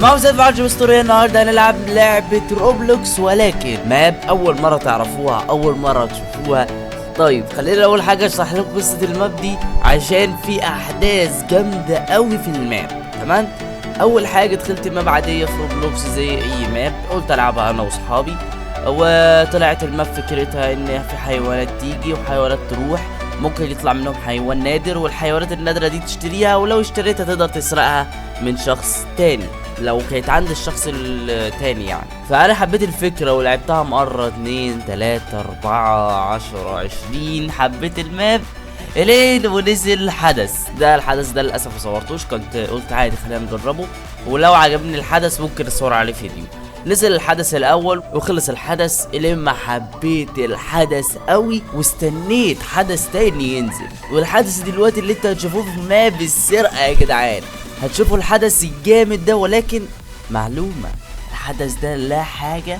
موزة فالجو اسطورية. النهارده هنلعب لعبة روبلوكس، ولكن ماب أول مرة تعرفوها، أول مرة تشوفوها. طيب خلينا أول حاجة أشرح لكم قصة الماب دي عشان في أحداث جامدة أوي في الماب. تمام؟ أول حاجة دخلت ماب عادية في روبلوكس زي أي ماب، قلت ألعبها أنا وصحابي، وطلعت الماب فكرتها إن في حيوانات تيجي وحيوانات تروح، ممكن يطلع منهم حيوان نادر، والحيوانات النادرة دي تشتريها، ولو اشتريتها تقدر تسرقها من شخص تاني لو كانت عند الشخص التاني يعني. فأنا حبيت الفكرة ولعبتها مرة 2 3 4 10 20، حبيت الماب الين ونزل الحدث ده للأسف مصورتوش، كنت قلت عادي خلينا نجربه، ولو عجبني الحدث ممكن اصور عليه فيديو. نزل الحدث الاول وخلص الحدث، لما حبيت الحدث قوي واستنيت حدث تاني ينزل، والحدث دلوقتي اللي انتوا هتشوفوه في ماب السرقة يا جدعان. هتشوفوا الحدث الجامد ده، ولكن معلومة، الحدث ده لا حاجة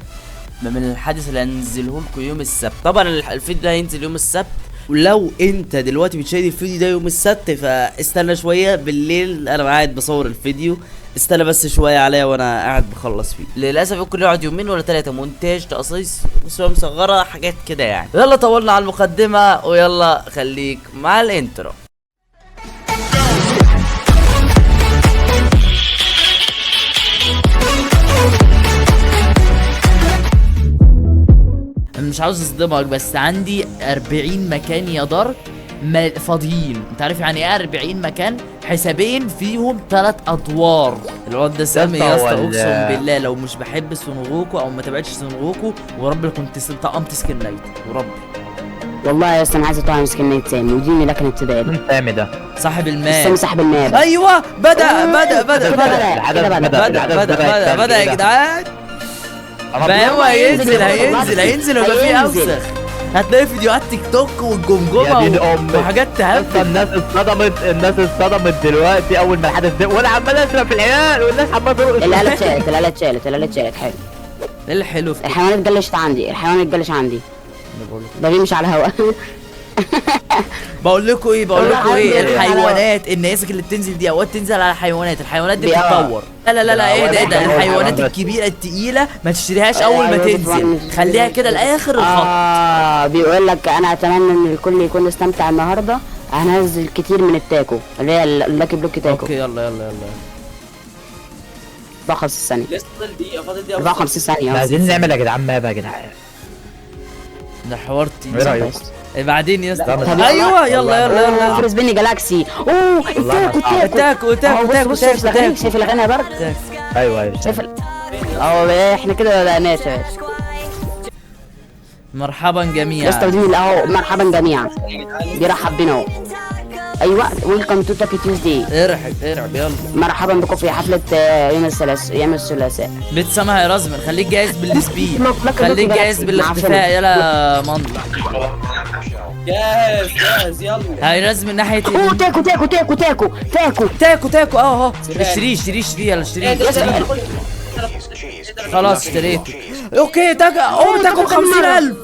من الحدث اللي هنزله لكم يوم السبت. طبعا الفيديو ده هينزل يوم السبت، ولو انت دلوقتي بتشاهد الفيديو ده يوم السبت فاستنى شوية بالليل، انا قاعد بصور الفيديو، استنى بس شويه عليا وانا قاعد بخلص فيه. للاسف ممكن يقعد يومين ولا 3، مونتاج، تقصيص، صوره مصغره، حاجات كده يعني. يلا طولنا على المقدمه، ويلا خليك مع الانترو. مش عاوز اصدمك بس عندي 40 مكان يا دارك فاضيين. انت عارف يعني ايه 40 مكان؟ حسابين فيهم 3 ادوار. الواد ده سامي يا اسطى، اقسم بالله لو مش بحب سونغوكو او ما تابعتش سونغوكو وربي كنت طقمت سكن نايت وربي. والله يا اسطى انا عايز اطعم سكن نايت سامي، وديني لكن ابتدائي. مين سامي ده؟ صاحب الماب. سامي صاحب الماب. ايوه بدأ يا جدعان. فهو هينزل ويبقى فيه اوسخ. هتلاقي فيديوهات تيك توك والجمجمه وحاجات تهبل. الناس اتصدمت دلوقتي اول ما الحدث ده، وانا عمال اسرق في العيال والناس عماله ترقص. الآلة اتشالت حلو. ايه الحلو في كده؟ الحيوانات اتجلشت عندي، ده مش على الهواء. بقول لكم ايه الحيوانات النياسك اللي بتنزل دي اوقات تنزل على الحيوانات دي بتتطور. لا ايه ده الحيوانات الكبيره التقيله ما تشتريهاش اول ما تنزل، خليها كده لاخر الخط. بيقول لك انا اتمنى ان الكل يكون استمتع النهارده، هنزل كتير من التاكو اللي هي اللاكي بلوك تاكو. اوكي يلا 54 ثانيه، 54 ثانيه. عايزين نعمل يا جدعان ماب يا جدعان. ده حوار ايه رايك؟ بعدين يا اسطى. ايوه يلا فرس بيني جالاكسي. التاكو شايف الغنى برد. ايوه شايف احنا كده بدأناه يا باشا. مرحبا جميعا يا اسطى وديني اهو، مرحبا جميعا، بيرحب بينا اهو. ايوه ويلكم تو تاكي تيوزداي. ارحب يلا. مرحبا بكم في حفله يوم الثلاثاء. بتسمع يا رزمن، خليك جاهز بالسبيد، خليك جاهز بالاختفاء. يلا مندي جاهز يلا. هاي رزمن ناحيه تاكو اهو. اشتري يلا اشتري. خلاص اشتريته. اوكي تاكو 50,000.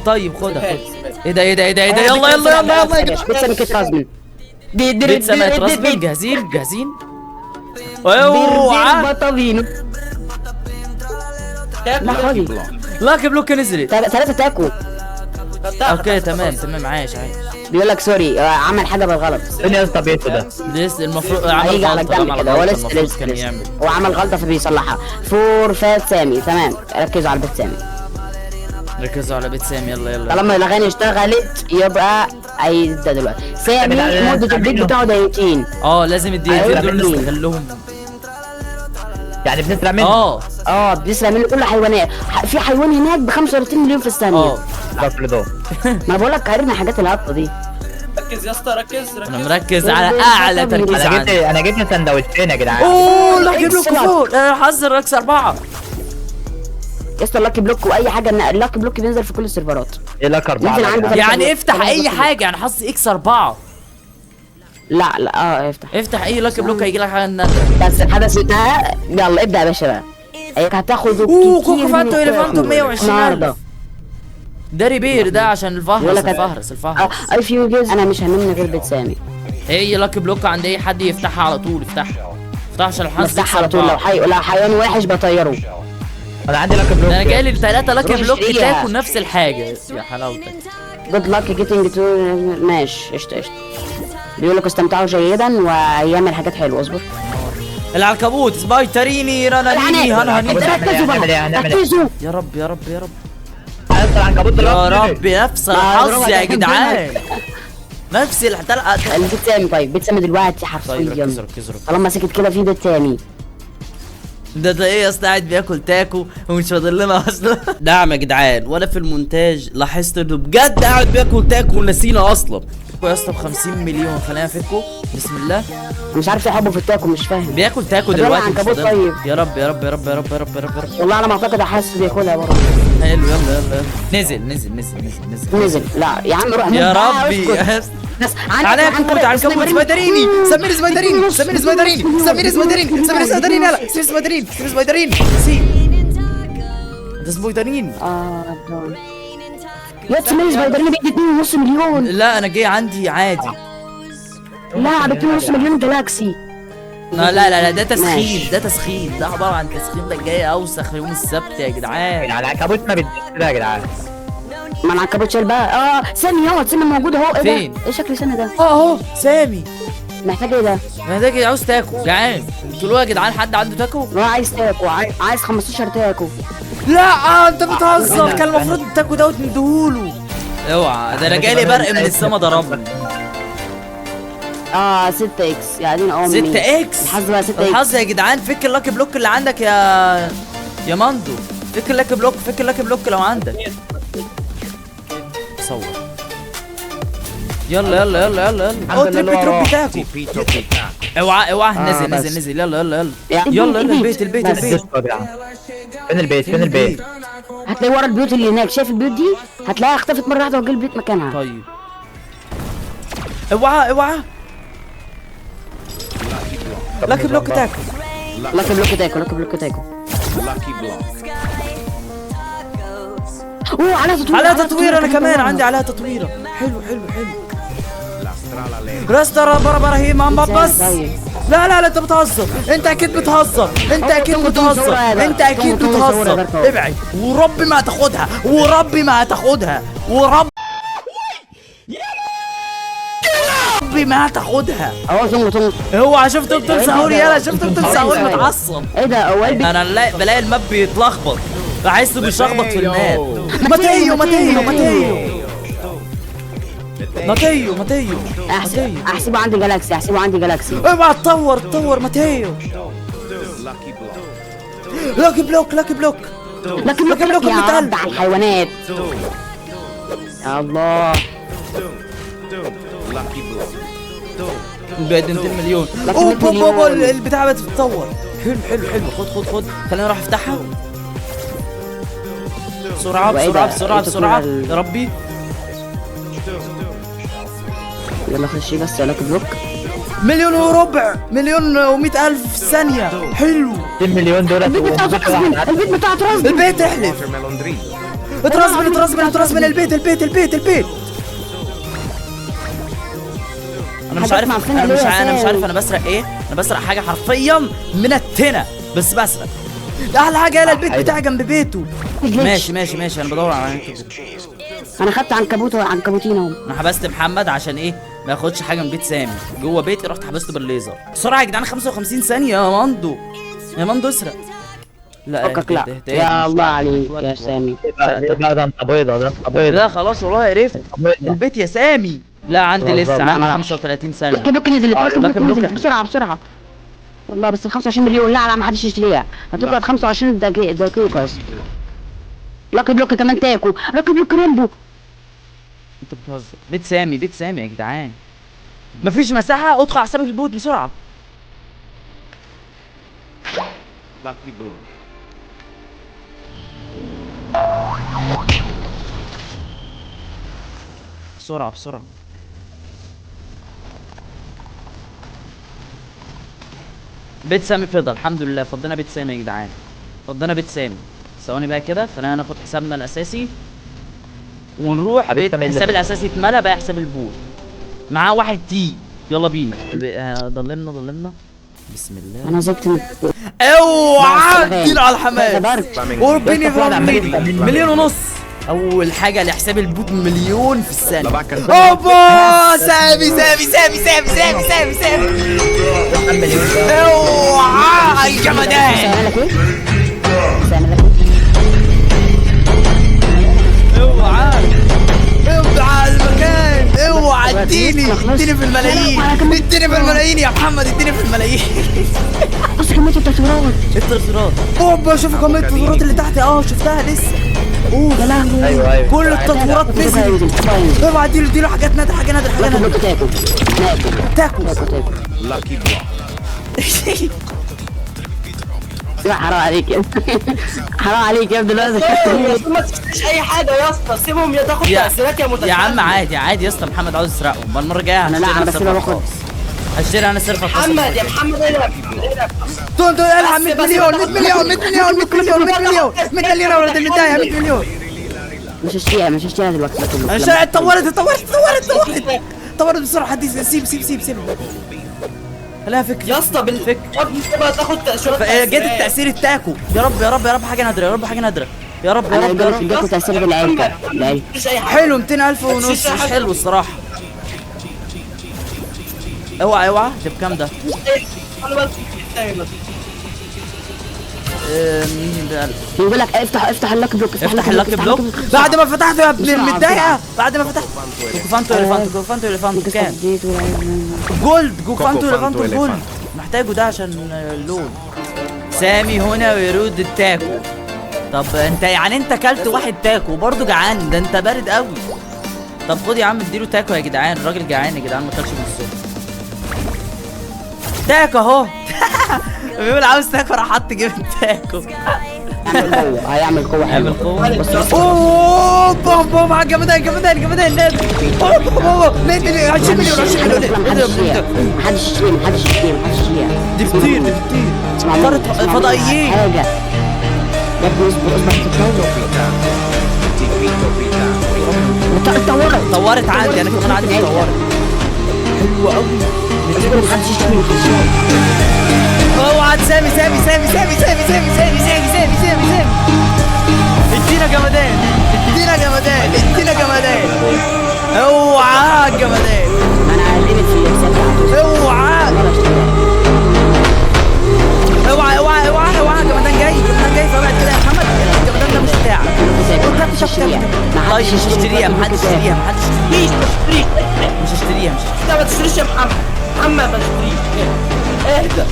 طيب خدها. ايه ده يلا بتسمي كيت رزمن. بتسمع رزمن. جاهزين. اوعى لاكي بلوك نزلت 3 تاكو. اوكي تمام عايش. بيقول لك سوري عمل حاجه بالغلط. فين يا اسطى بيته ده؟ لسه المفروض عمل غلطه. هو لسه هو عمل غلطه فبيصلحها. فور فات سامي. تمام ركزوا على بيت سامي. يلا طالما الاغاني اشتغلت يبقى هيبدا دلوقتي. سامي مده البريك بتاعه دقيقتين. لازم الدقيقتين دول نستغلهم. يعني بنسرق منه؟ بنسرق منه كل حيوانات. في حيوان هناك ب 35 مليون في الثانيه. ما بقول لك عرفنا حاجات الهبطه دي. ركز يا اسطى ركز. انا مركز على اعلى تركيز عندي. انا جبت سندوتشين يا جدعان. لاكي بلوك فوق. انا حظر ركز 4 يا اسطى. اللاكي بلوك واي حاجه، اللاكي بلوك بينزل في كل السيرفرات. ايه لاكي 4 يعني افتح اي حاجه، يعني حظ اكس 4. لا افتح اي لاكي بلوك هيجي لك حاجه نادره. بس الحدث انتهى. يلا ابدا يا باشا بقى. هيك هتاخد كوكو فانتو اليفانتو 120,000. ده ريبير ده عشان الفهرس. اي فيو جيز. انا مش هنمني غير بيت سامي. هي لاكي بلوك عند اي حد يفتحها على طول. افتحها طحش الحظ بفتحها على طول، لو حيوان وحش بطيره. انا عندي لاكي بلوك. ده انا جايلي 3 لاكي روح بلوك اشتريها. تاكل نفس الحاجه يا حلاوتك. جود لاك جيتنج تو. ماشي قشطه. بيقول لك استمتعوا جيدا ويعمل حاجات حلوه. اصبر. العنكبوت سبايتريني رنانيني هنهني. ركزوا بقى، ركزوا. يا رب يا رب يا رب هيطلع عنكبوت يا رب، نفس الحظ يا جدعان، نفس الحلقه. البيت سامي. طيب بيت سامي دلوقتي طيب حرفيا ركزوا ركزوا. طالما سكت كده في بيت سامي. ده ايه يا اسطى، قاعد بياكل تاكو ومش فاضل لنا اصلا. نعم يا جدعان، وانا في المونتاج لاحظت انه بجد قاعد بياكل تاكو ونسينا اصلا. يا اسطى ب 50 مليون، خلينا نفكه بسم الله. مش عارف يحبه في التاكو، مش فاهم. بياكل تاكو طب دلوقتي يلا مش عنكبوت فاضل. طيب. يا رب يا رب يا رب يا رب يا رب يا رب يا رب. والله على ما اعتقد احس بياكلها برضه. حلو يلا يلا يلا. نزل. لا يا عم روح يا موت بقى، ربي اسكت. بس عليك كبوت على الكبوت سبايدريني. سمير سبايدريني سمير سبايدريني سمير سبايدريني سمير سبايدريني يلا سمير سبايدريني سمير سبايدريني ده سبايدرين. يا سمير سبايدرين بيدي 2.5 مليون. لا انا جاي عندي عادي. لا ب 2.5 مليون جالاكسي. لا ده تسخين، ده تسخين، ده عباره عن تسخين. ده جاي اوسخ يوم السبت يا جدعان. على العنكبوت ما بيديش كده يا جدعان. ما العنكبوت بقى. سامي اهو، سامي موجود اهو. ايه فين؟ ده؟ ايه شكل سامي ده؟ اهو سامي. محتاج ايه ده؟ محتاج عاوز تاكل، جعان. قلت له يا جدعان حد عنده تاكو؟ هو عايز تاكو، عايز 15 تاكو. لا انت بتهزر، كان المفروض التاكو دوت نديهوله. اوعى، ده انا جاي لي برق من السما ضربني. 6 اكس يعني امي. 6 اكس الحظ بقى 6 اكس. الحظ يا جدعان. فك اللاكي بلوك اللي عندك يا ماندو. فك اللاكي بلوك، فك اللاكي بلوك لو عندك. صور. يلا يلا يلا يلا يلا. اوه تريبي تاكو. اوعى نزل يلا يلا يلا يلا البيت. فين البيت؟ هتلاقي ورا البيوت اللي هناك. شايف البيوت دي؟ هتلاقيها اختفت مره واحده وجه البيت مكانها. طيب اوعى لاكي بلوك تاكو. لاكي بلوك تاكو. اوه عليها تطوير انا كمان عندي عليها تطويره. حلو راستر برا هي مام بس. لا انت بتهزر. انت اكيد بتهزر. ابعد وربي ما تاخدها. وربي ما تاخدها. اهو زنق. اوعى شفت بتمسحوني. يلا شفت بتمسحوني متعصب. ايه ده؟ هو انا بلاقي الماب بيتلخبط، بحسه بيشخبط في الماب. ماتيو احسبه عندي جالاكسي. اوعى تطور ماتيو. لاكي بلوك يا رب على الحيوانات. يا الله. بعد 200 مليون. اوه البتاعه بتتطور. حلو. خد خلينا نروح افتحها بسرعه. يا ربي يلا خشي بس. لاكي بلوك 1.4 مليون و100 ألف في ثانية. حلو. 2 مليون دولار. البيت بتاع رزمي. البيت احلف. اترزمن البيت. انا مش عارف انا بسرق ايه. انا بسرق حاجة حرفيا من التنة، بس بسرق. احلى حاجة يلا البيت بتاعي جنب بيته. ماشي انا بدور على عنكبوت. انا خدت عنكبوتين اهو. انا حبست محمد عشان ايه ما ياخدش حاجه من بيت سامي جوه بيتي. رحت حبسته بالليزر. بسرعه يا جدعان 55 ثانيه. يا ماندو اسرق. لا فكك. لا يا الله عليك يا سامي. ده انت بيضه. لا خلاص والله عرفت البيت يا سامي. لا عندي لسه، عندي 35 ثانيه. لاكي نزلت بسرعه. والله بس ب 25 مليون. لا ما حدش يشتريها. هتبقى ب 25 دقيقه بس. لاكي بلوك كمان تاكو. لاكي بلوك ريمبو. انت بتهزر. بيت سامي يا جدعان. مفيش مساحه. ادخل على حسابك البوت بسرعه. بسرعه. بيت سامي فضل الحمد لله. فضينا بيت سامي يا جدعان. ثواني بقى كده. خلينا ناخد حسابنا الاساسي ونروح بيت. حساب الاساسي اتملى بقى. حساب البوت معاه 1 تي. يلا بينا. ضلمنا بسم الله. انا زهقت من اوعى اديله على صبرت. الحماس وربيني مليون ونص. اول حاجه لحساب البوت مليون في الثانيه. اوبا سامي اوعى الجمدان. سامع لك ايه؟ اوعى اوعى المكان. اوعى اديني في الملايين. اديني في الملايين يا محمد. اديني في الملايين. بص كمية التطويرات. اوبا شوف كمية التطويرات اللي تحت. شفتها لسه. يا لهوي. ايوه كل التطويرات نزلت. اوعى اديله حاجات نادرة. حاجة نادرة. تاكو. حرام عليك يا حرام عليك يا ابني. دلوقتي ما تشتريش اي حاجه يا اسطى. سيبهم يا تاخد تاثيرات يا متفائل. يا عم عادي يا اسطى. محمد عاوز يسرقه. المرة الجاية انا لا انا بس باخد. هشتري انا سيرفر خاص. محمد يا محمد العب دول العب 100 مليون يا ولد البداية. 100 مليون. مش هشتريها دلوقتي. الشارع اتطورت بسرعة. حد سيب خليها فك يا اسطى بالفك تبقى تاخد تأشيرات. جت التأثير التاكو. يا رب حاجة نادرة. يا رب انا جبت تأثير بالعيلة. حلو. 200,000 ونص مش حلو الصراحة. اوعى ده بكام ده؟ بيقول لك افتح اللاك بلوك. افتح اللاك بلوك. بعد ما فتحته يا ابن المتضايقة. بعد ما فتحت كوكوفانتو اليفانتو كام؟ جولد. كوكوفانتو اليفانتو جولد. محتاجه ده عشان اللون. سامي هنا ويرود التاكو. طب انت يعني انت كلت واحد تاكو وبرضه جعان. ده انت بارد قوي. طب خد يا عم اديله تاكو يا جدعان. الراجل جعان يا جدعان. ما كلش من الصبح. تاكو اهو. بيقول عاوز تاكو. راح حط جيب التاكو. هيعمل قوة. اوه بوم على الجمدان نادي. 20 مليون. محدش يشتريها. دي كتير. طارت فضائيين. حاجة يا ابني اصبر طورت عندي. انا كمان عندي طورت. حلوة قوي. محدش يشتريها. اوعى سامي. ادينا جمدان. اوعى جمدان. انا علمت في الحساب. اوعى جمدان جاي. فبعد كده يا محمد. الجمدان ده مش بتاعك. محدش يشتريها. مش هشتريها. لا ما تشتريش يا محمد ما تشتريش. اهدى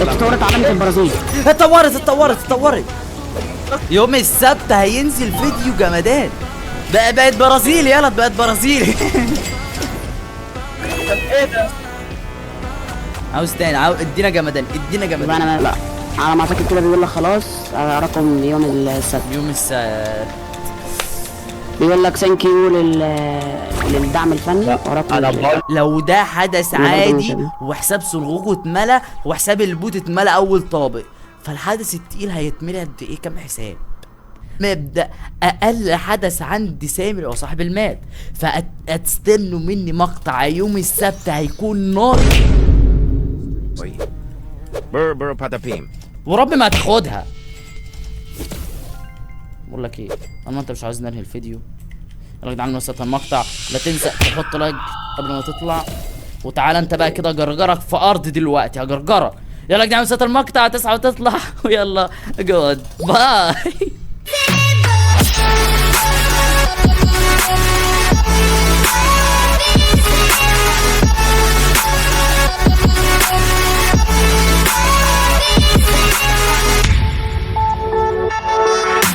اتطورت علامة البرازيل. اتطورت. يوم السبت هينزل فيديو جمدان. بقت برازيل. بقت برازيل. ايه ده؟ عاوز تاني. ادينا جمدان. انا لا على ما اعتقد كده بيقول لك خلاص رقم يوم السبت. بيقول لك ثانك يو للدعم الفني ورقم. لو ده حدث عادي وحساب سلغوكو اتملى وحساب البوت اتملى اول طابق، فالحدث التقيل هيتملى قد ايه؟ كام حساب؟ مبدأ اقل حدث عند سامر او صاحب المات، فهتستنوا مني مقطع يوم السبت هيكون نار. ورب ما تاخدها. بقول لك ايه، انا انت مش عاوز ننهي الفيديو. يلا يا جدعان وصلت المقطع، لا تنسى تحط لايك قبل ما تطلع، وتعالى انت بقى كده جرجرك في ارض دلوقتي هجرجرك. يلا يا جدعان وصلت المقطع، تسعى وتطلع ويلا جود باي.